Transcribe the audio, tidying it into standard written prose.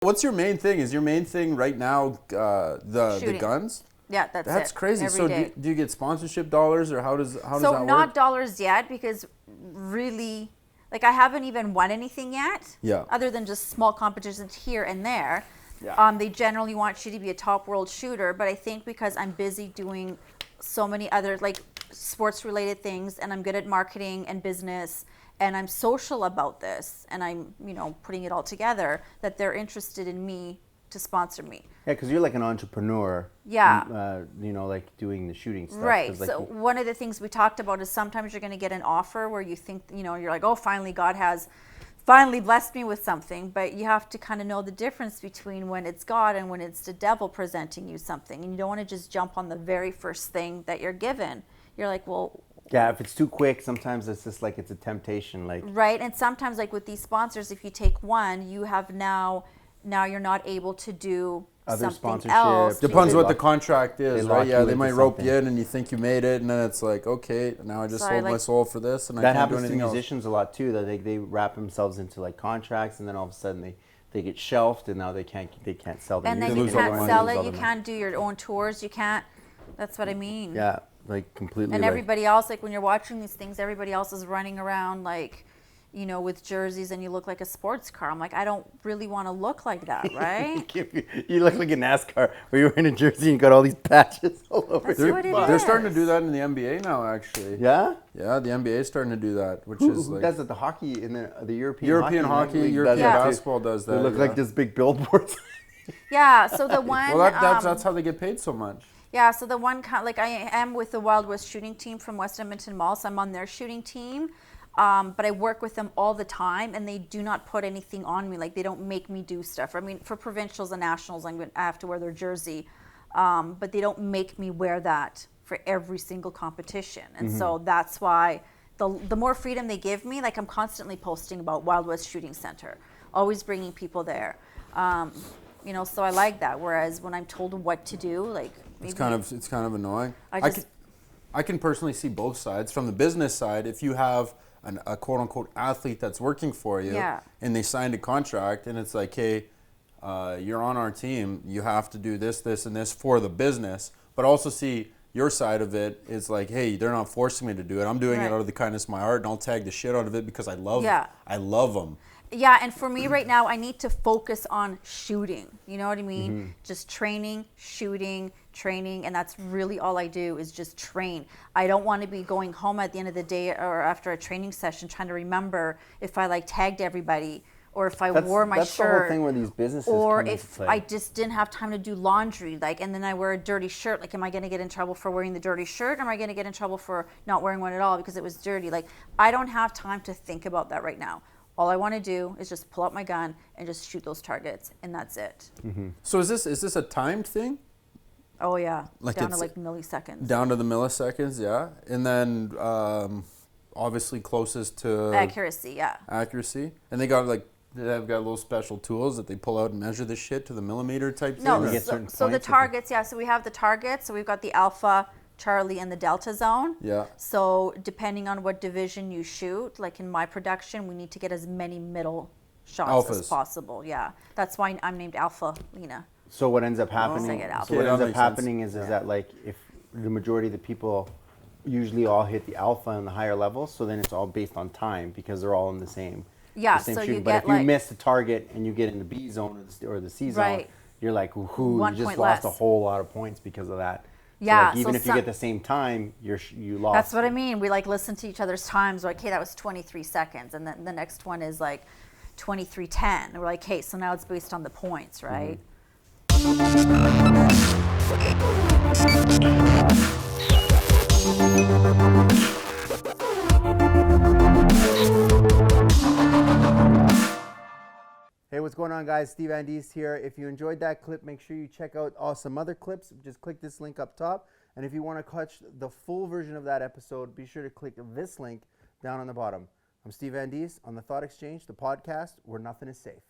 What's your main thing? Is your main thing right now the guns? Yeah, that's it. crazy. Every so day. Do you get sponsorship dollars, or how does that work? So not dollars yet, because really, like, I haven't even won anything yet. Yeah. Other than just small competitions here and there. Yeah. They generally want you to be a top world shooter, but I think because I'm busy doing so many other like sports related things, and I'm good at marketing and business, and I'm social about this, and I'm putting it all together, that they're interested in me to sponsor me. Yeah, because you're like an entrepreneur. Yeah. Like doing the shooting stuff. Right. Like so one of the things we talked about is sometimes you're going to get an offer where you think, you're like, oh, finally God has finally blessed me with something. But you have to kind of know the difference between when it's God and when it's the devil presenting you something. And you don't want to just jump on the very first thing that you're given. You're like, well. Yeah, if it's too quick, sometimes it's just like it's a temptation. Right. And sometimes like with these sponsors, if you take one, you have now you're not able to do other something else. Depends what the contract is, right? Yeah, they might rope something. you in and you think you made it, and then it's like, okay, now I just sold my soul for this, and I can't do anything else. That happens to musicians a lot too, that they wrap themselves into like contracts, and then all of a sudden they get shelved, and now they can't sell their music. And then you can't sell it, you can't do your own tours, you can't, that's what I mean. Yeah, like completely. And everybody else, like when you're watching these things, everybody else is running around like, with jerseys, and you look like a sports car. I'm like, I don't really want to look like that, right? You look like a NASCAR where you're in a jersey and you got all these patches all over your body. They're starting to do that in the NBA now, actually. Yeah? Yeah, the NBA is starting to do that, which is like... Who does it? The hockey in the European hockey, European basketball does that. They look like just big billboards. Yeah, so the one... Well, that's how they get paid so much. Yeah, so the one, like I am with the Wild West shooting team from West Edmonton Mall, so I'm on their shooting team. But I work with them all the time, and they do not put anything on me. Like, they don't make me do stuff. I mean, for provincials and nationals, I have to wear their jersey. But they don't make me wear that for every single competition. And so that's why the more freedom they give me, like I'm constantly posting about Wild West Shooting Center, always bringing people there. So I like that. Whereas when I'm told what to do, like maybe it's kind of annoying. I can personally see both sides. From the business side, if you have a quote unquote athlete that's working for you, and they signed a contract, and it's like, hey, you're on our team, you have to do this, this, and this for the business. But also see your side of it is like, hey, they're not forcing me to do it. I'm doing it out of the kindness of my heart, and I'll tag the shit out of it because I love them. Yeah, and for me right now, I need to focus on shooting. You know what I mean? Just training, shooting, training, and that's really all I do is just train. I don't want to be going home at the end of the day or after a training session trying to remember if I like tagged everybody or if I wore my that's shirt. That's the whole thing where these businesses or come into if play. I just didn't have time to do laundry, like, and then I wear a dirty shirt. Like, am I going to get in trouble for wearing the dirty shirt? Or am I going to get in trouble for not wearing one at all because it was dirty? Like, I don't have time to think about that right now. All I want to do is just pull out my gun and just shoot those targets, and that's it. So is this a timed thing? Oh yeah, down to like milliseconds. Down to the milliseconds, yeah. And then obviously closest to accuracy, yeah. Accuracy, and they've got little special tools that they pull out and measure the shit to the millimeter type thing. No, so the targets, yeah. So we have the targets. So we've got the Alpha, Charlie, and the Delta zone. Yeah. So depending on what division you shoot, like in my production, we need to get as many middle shots as possible. Yeah, that's why I'm named Alpha Lena. So what ends up happening? Is that like if the majority of the people usually all hit the Alpha and the higher levels, so then it's all based on time because they're all in the same. Yeah. The same so shooting. you but get if you miss the target and you get in the B zone or the C zone, you're like, whoo, you just lost a whole lot of points because of that. Yeah. So like even if you get the same time, you lost. That's what I mean. We like listen to each other's times. We're like, hey, that was 23 seconds, and then the next one is like 23:10. And we're like, hey, so now it's based on the points, right? Hey, what's going on, guys? Steve Andis here. If you enjoyed that clip, make sure you check out some other clips. Just click this link up top. And if you want to catch the full version of that episode, be sure to click this link down on the bottom. I'm Steve Andis on The Thought Exchange, the podcast where nothing is safe.